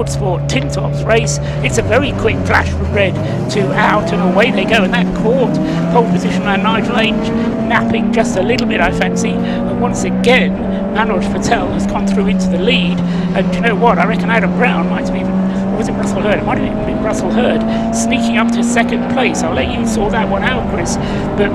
Ford Sport Tintops race. It's a very quick flash from red to out, and away they go, and that caught pole position around Nigel Ainge, napping just a little bit, I fancy. And once again, Manoj Patel has gone through into the lead, and you know what, I reckon Adam Brown might have even, or was it Russell Hurd? It might have even been Russell Hurd sneaking up to second place. I'll let you sort that one out, Chris. But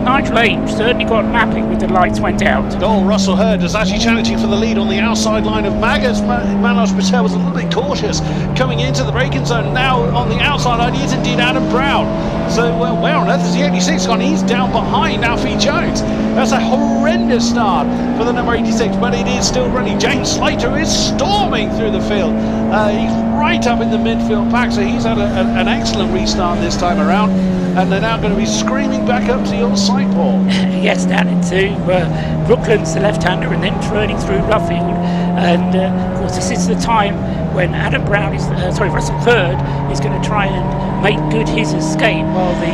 Nigel Ainge certainly got napping with the lights went out. Oh, Russell Hurd is actually challenging for the lead on the outside line of Maggers. Manoj Patel was a little bit cautious coming into the braking zone. Now on the outside line is indeed Adam Brown. So where on earth is the 86 gone? He's down behind Alfie Jones. That's a horrendous start for the number 86, but it is still running. James Slater is storming through the field. He's right up in the midfield pack, so he's had an excellent restart this time around. And they're now going to be screaming back up to your side, Paul. Yes, down into Brooklands, the left-hander, and then turning through Ruffield. And of course, this is the time when Adam Brown is, Russell Hurd is going to try and make good his escape, while the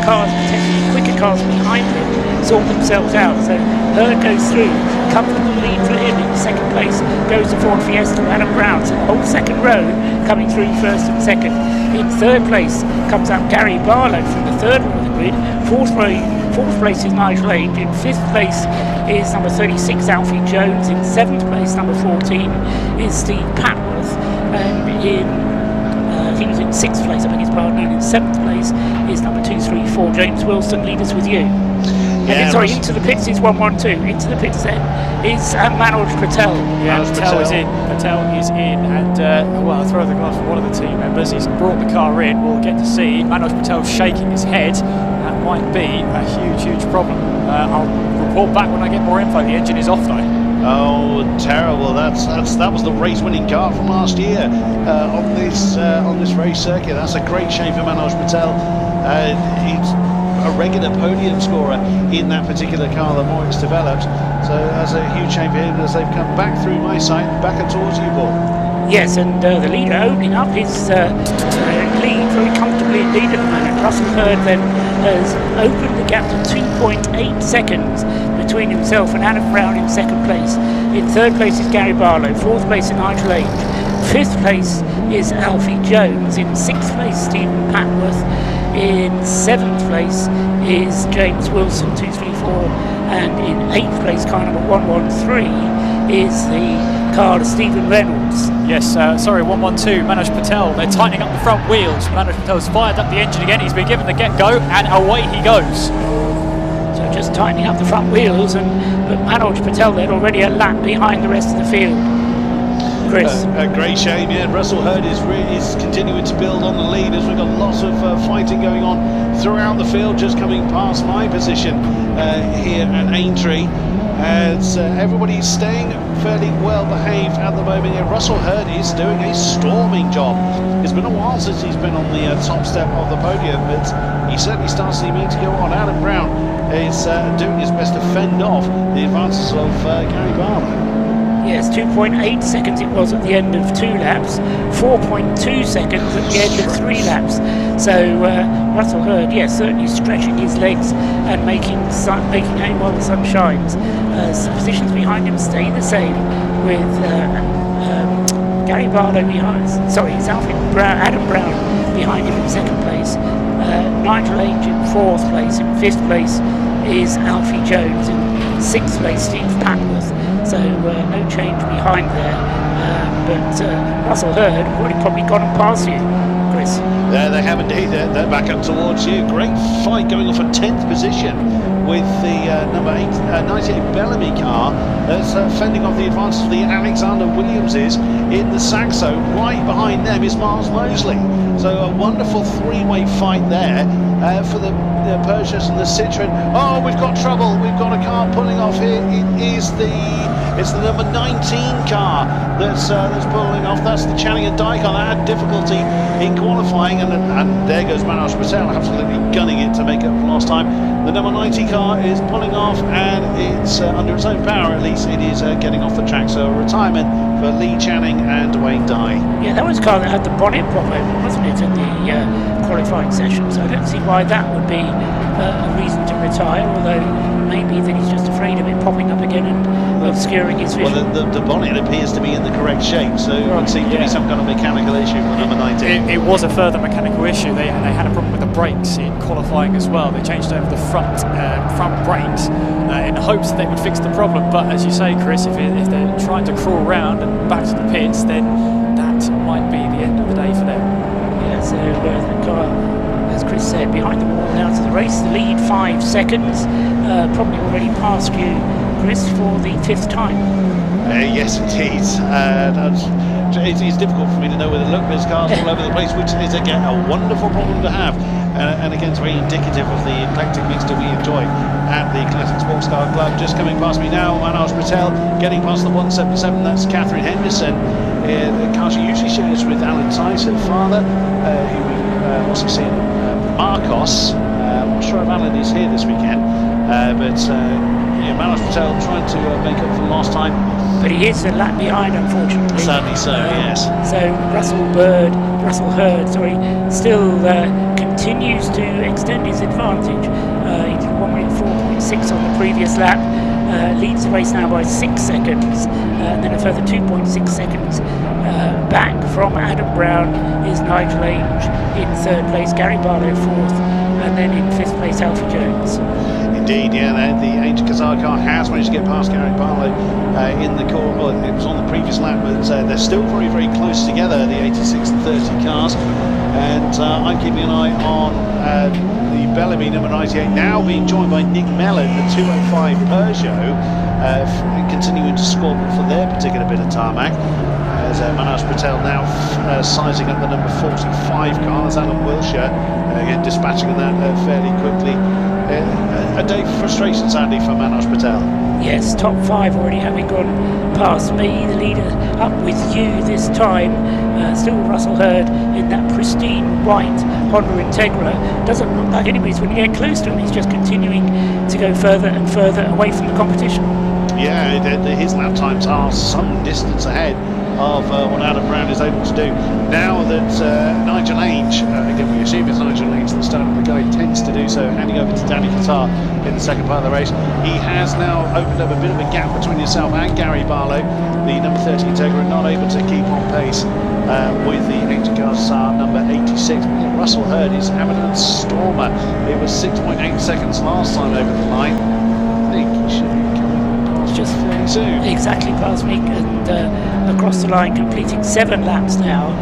cars, potentially quicker cars behind him, sort themselves out. So Hurd goes through, comfortable lead for him in second place, goes to Ford Fiesta. Adam Brown, so the whole second row coming through first and second. In third place comes up Gary Barlow from the third row of the grid. Fourth place is Nigel Ainge. In fifth place is number 36 Alfie Jones. In seventh place, number 14 is Steve Patworth. And he was in sixth place, I beg his pardon. And in seventh place is number 234 James Wilson. Lead us with you. Yeah, into the pits is 112. Into the pits then is Manoj Patel. Yeah, Patel is in. And I'll throw the glass for one of the team members. He's brought the car in. We'll get to see Manoj Patel shaking his head. That might be a huge problem. I'll report back when I get more info. The engine is off though. Oh, terrible! That was the race-winning car from last year on this race circuit. That's a great shame for Manoj Patel. He's a regular podium scorer in that particular car the more it's developed. So that's a huge shame for him as they've come back through my side, back and towards you, Paul. Yes, and the leader opening up his lead very comfortably indeed at the moment. Russell Hurd then has opened the gap to 2.8 seconds between himself and Adam Brown in second place. In third place is Gary Barlow. Fourth place is Nigel Ainge. Fifth place is Alfie Jones. In sixth place, Stephen Patworth. In seventh place is James Wilson, 234. And in eighth place, car number 113, is the car of Stephen Reynolds. Yes, 112, Manoj Patel. They're tightening up the front wheels. Manoj Patel's fired up the engine again. He's been given the get-go, and away he goes. So just tightening up the front wheels, but Manoj Patel then already a lap behind the rest of the field. Chris. A great shame, yeah. Russell Hurd is continuing to build on the lead as we've got lots of fighting going on throughout the field, just coming past my position here at Aintree. As everybody's staying fairly well behaved at the moment. Yeah, Russell Hurd is doing a storming job. It's been a while since he's been on the top step of the podium, but he certainly starts seeming to go on. Adam Brown is doing his best to fend off the advances of Gary Barlow. Yes, 2.8 seconds it was at the end of 2 laps, 4.2 seconds at the end of 3 laps. So Russell Hurd, yes, certainly stretching his legs and making hay while the sun shines. Positions behind him stay the same, with Gary Barlow behind. It's Adam Brown behind him in second place. Nigel Ainge in fourth place. In fifth place is Alfie Jones. In sixth place, Steve Patworth. So no change behind there, but Russell Hurd already probably gone and past you, Chris. There they have indeed. They're back up towards you. Great fight going off a 10th position with the number 98 Bellamy car that's fending off the advantage of the Alexander Williamses in the Saxo. Right behind them is Miles Mosley. So a wonderful three-way fight there for the Peugeot and the Citroen. Oh, we've got trouble. We've got a car pulling off here. It's the number 19 car that's pulling off. That's the Channing and Dye car that had difficulty in qualifying, and there goes Manoj Patel absolutely gunning it to make up for lost time. The number 90 car is pulling off, and it's under its own power, at least it is getting off the track. So a retirement for Lee Channing and Dwayne Dye. Yeah, that was a car that had the bonnet pop open, wasn't it, at the qualifying session, so I don't see why that would be a reason to retire, although maybe that he's just afraid of it popping up again and obscuring his vision. Well, the bonnet appears to be in the correct shape, so it would seem to be some kind of mechanical issue with number 19. It was a further mechanical issue. They had a problem with the brakes in qualifying as well. They changed over the front brakes in hopes that they would fix the problem, but as you say, Chris, if they're trying to crawl around and back to the pits, then that might be the end of the day for them. Yeah, so the car, as Chris said, behind the wall now to the race. The lead 5 seconds, probably already past you, Chris, for the 5th time. Yes, indeed. It's difficult for me to know where to look. There's cars all over the place, which is again a wonderful problem to have, and again it's very indicative of the eclectic mix that we enjoy at the Classic Sports Car Club. Just coming past me now, Manoj Patel getting past the 177. That's Catherine Henderson. The car she usually shares with Alan Tice, her father, who we also see in Marcos. I'm not sure if Alan is here this weekend, but Manoj Patel trying to make up for lost time. But he is a lap behind, unfortunately. Sadly so, yes. So Russell Hurd, still continues to extend his advantage. He did 1 minute 4.6 on the previous lap. Leads the race now by 6 seconds, and then a further 2.6 seconds back from Adam Brown is Nigel Ainge in 3rd place, Gary Barlow 4th, and then in 5th place Alfie Jones. Indeed, yeah, the Ainge Kazar car has managed to get past Gary Barlow in the corner. Well, it was on the previous lap, but they're still very, very close together, the 86 and 30 cars. And I'm keeping an eye on the Bellamy number 98, now being joined by Nick Mellon, the 205 Peugeot, continuing to score for their particular bit of tarmac. As Manoj Patel now sizing up the number 45 car. That's Alan Wilshire, again dispatching that fairly quickly. A day of frustration, sadly, for Manoj Patel. Yes, top 5 already having gone past me. The leader up with you this time. Still Russell Hurd in that pristine white Honda Integra. Doesn't look like anybody's when you get close to him. He's just continuing to go further and further away from the competition. Yeah, his lap times are some distance ahead of what Adam Brown is able to do. Now that Nigel Ainge, again we assume it's Nigel Ainge at the start of the guide, tends to do so, handing over to Danny Qatar in the second part of the race. He has now opened up a bit of a gap between himself and Gary Barlow. The number 30 Integra not able to keep on pace with the Ainge Kazar number 86. Russell Hurd is having a stormer. It was 6.8 seconds last time over the line. I think he should be coming past just very soon. Exactly past me, and across the line, completing 7 laps now.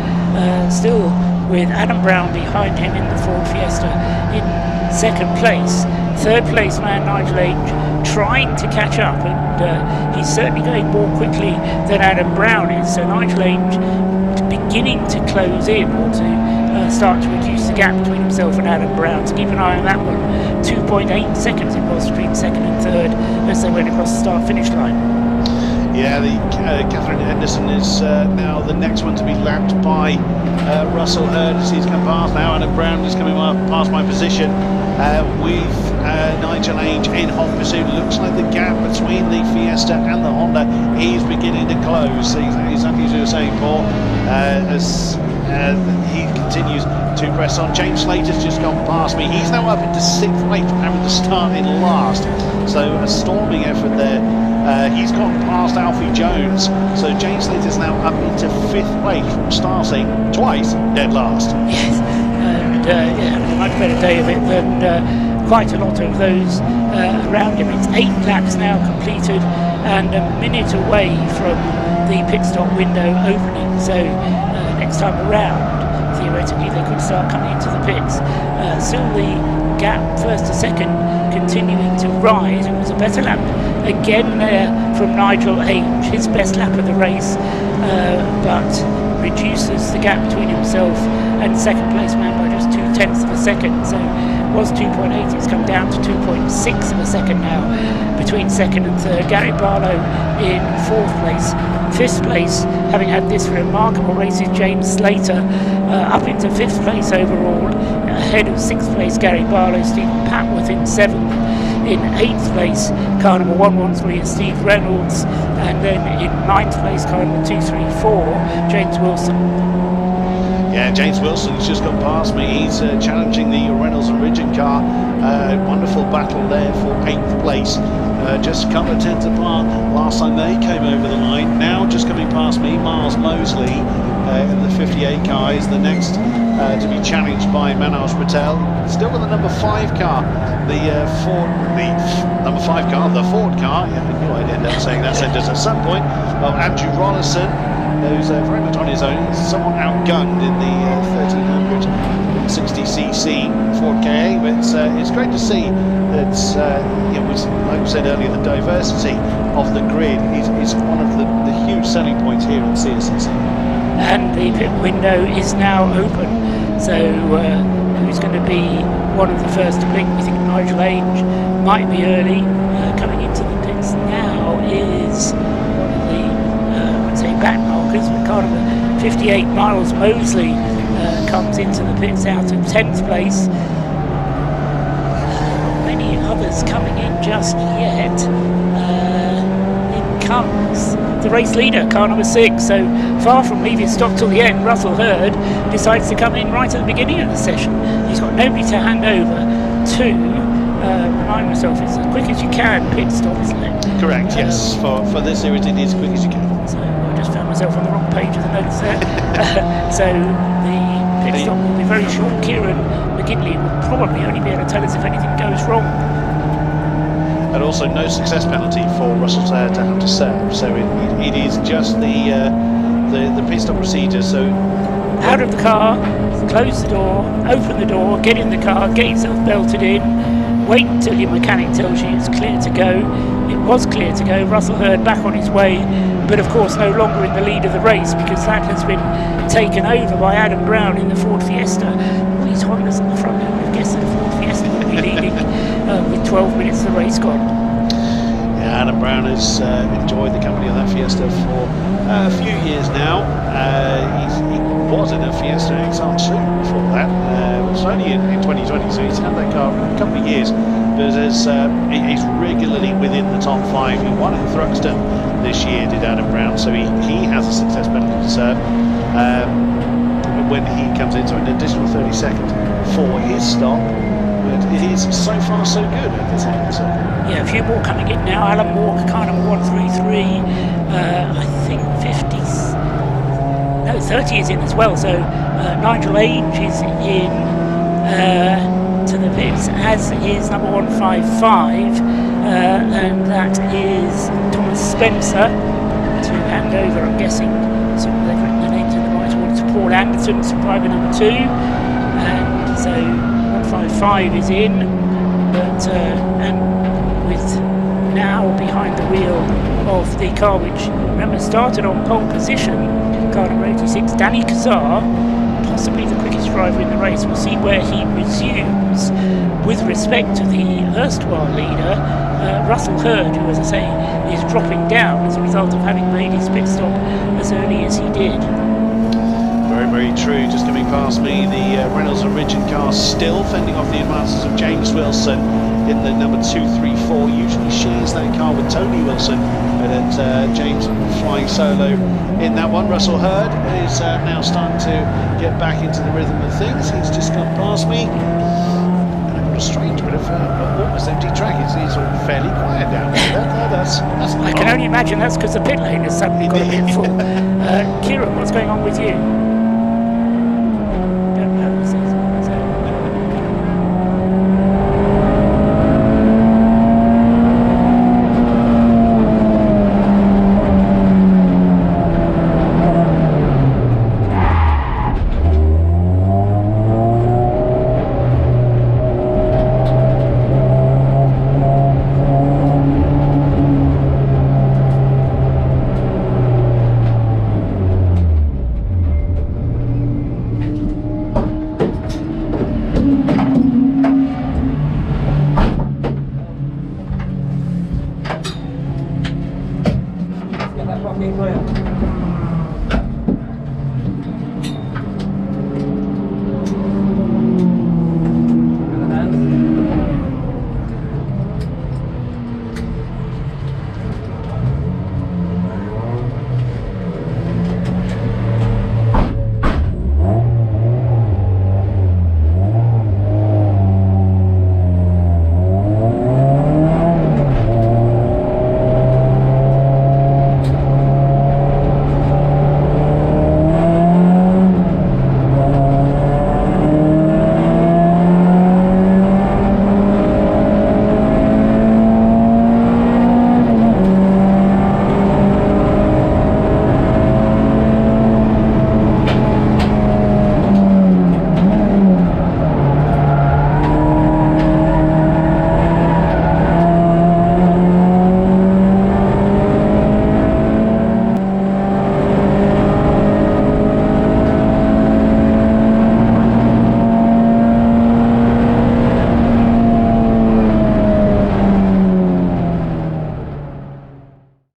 Still with Adam Brown behind him in the Ford Fiesta in 2nd place. 3rd place man Nigel Ainge trying to catch up, and he's certainly going more quickly than Adam Brown is. So Nigel Ainge beginning to close in, or to start to reduce the gap between himself and Adam Brown. So keep an eye on that one. 2.8 seconds it was between 2nd and 3rd as they went across the start-finish line. Yeah, the Catherine Henderson is now the next one to be lapped by Russell Hurd as he's come past now. Adam Brown is coming past my position with Nigel Ainge in hot pursuit. Looks like the gap between the Fiesta and the Honda is beginning to close. Exactly as you were saying, Paul, as he continues to press on. James Slater's just gone past me. He's now up into 6th place from having to start in last. So a storming effort there. He's gone past Alfie Jones. So James Slater's now up into 5th place from starting twice dead last. Yes, and a much better day of it than quite a lot of those around him. It's 8 laps now completed and a minute away from the pit stop window opening. So next time around, theoretically, they could start coming into the pits. Still the gap 1st to 2nd continuing to rise. It was a better lap again there from Nigel Ainge, his best lap of the race, but reduces the gap between himself and 2nd place man by just 0.2 of a second. So it was 2.8, it's come down to 2.6 of a second now between 2nd and 3rd. Gary Barlow in 4th place. 5th place, having had this remarkable race, is James Slater, up into 5th place overall, ahead of 6th place Gary Barlow. Stephen Patworth in 7th. In 8th place, car number 113 is Steve Reynolds, and then in 9th place, car number 234, James Wilson. Yeah, James Wilson's just gone past me. He's challenging the Reynolds and Rigeon car. Wonderful battle there for 8th place. Just a couple of tenths apart last time they came over the line. Now just coming past me, Miles Mosley in the 58 car is the next to be challenged by Manoj Patel. Still with the number 5 car, the number 5 car, the Ford car. Yeah, I knew I'd end up saying that sentence at some point. Well, Andrew Rollison, who's very much on his own. He's somewhat outgunned in the 1300 60cc Ford KA, but it's great to see that, like we said earlier, the diversity of the grid is one of the huge selling points here at CSCC. And the pit window is now open, so who's going to be one of the first to blink? We think Nigel Ainge might be early. Coming into the pits now is one of the, I'd say, back markers, but kind of 58 Miles Mosley comes into the pits out of 10th place. Not many others coming in just yet. In comes the race leader, car number 6. So far from leaving stock till the end, Russell Hurd decides to come in right at the beginning of the session. He's got nobody to hand over to. Remind myself, it's as quick as you can pit stop, isn't it? Correct, yes. For this series, it is as quick as you can. So I just found myself on the wrong page of the notes there. So the pit stop will be very short. Kieran McGinley will probably only be able to tell us if anything goes wrong. And also no success penalty for Russell to have to serve. So it is just the pit stop procedure. So out of the car, close the door, open the door, get in the car, get yourself belted in. Wait until your mechanic tells you it's clear to go. It was clear to go. Russell Hurd back on his way, but of course no longer in the lead of the race because that has been taken over by Adam Brown in the Ford Fiesta. All these Hondas at the front, who would have guessed that the Ford Fiesta would be leading with 12 minutes of the race gone. Yeah, Adam Brown has enjoyed the company of that Fiesta for a few years now. He was in a Fiesta XR2 before that. It was only in 2020, so he's had that car for a couple of years. But he's regularly within the top 5. He won in Thruxton this year, did Adam Brown, so he has a success penalty to serve when he comes in, so an additional 30 seconds for his stop. But it is so far so good at this end. So. Yeah, a few more coming in now. Alan Walker, car number 133. I think 30 is in as well. So Nigel Ainge is in to the pits, as is number 155, and that is Thomas Spencer to hand over. I'm guessing so they've written the names in the right order to Paul Anderson, survivor number 2, and so 155 is in, but and with now behind the wheel of the car which remember started on pole position, car number 86, Danny Kazar, possibly the quickest driver in the race. We'll see where he resumes with respect to the erstwhile leader, Russell Hurd, who, as I say, is dropping down as a result of having made his pit stop as early as he did. Very, very true. Just coming past me, the Reynolds and Rigeon car still fending off the advances of James Wilson in the number 234. Usually shares that car with Tony Wilson, but James flying solo in that one. Russell Hurd is now starting to get back into the rhythm of things. He's just come past me, and I've got a strange bit of almost empty track. It's all fairly quiet down there. That's I can only imagine that's because the pit lane has suddenly got a bit full. Kieran, what's going on with you?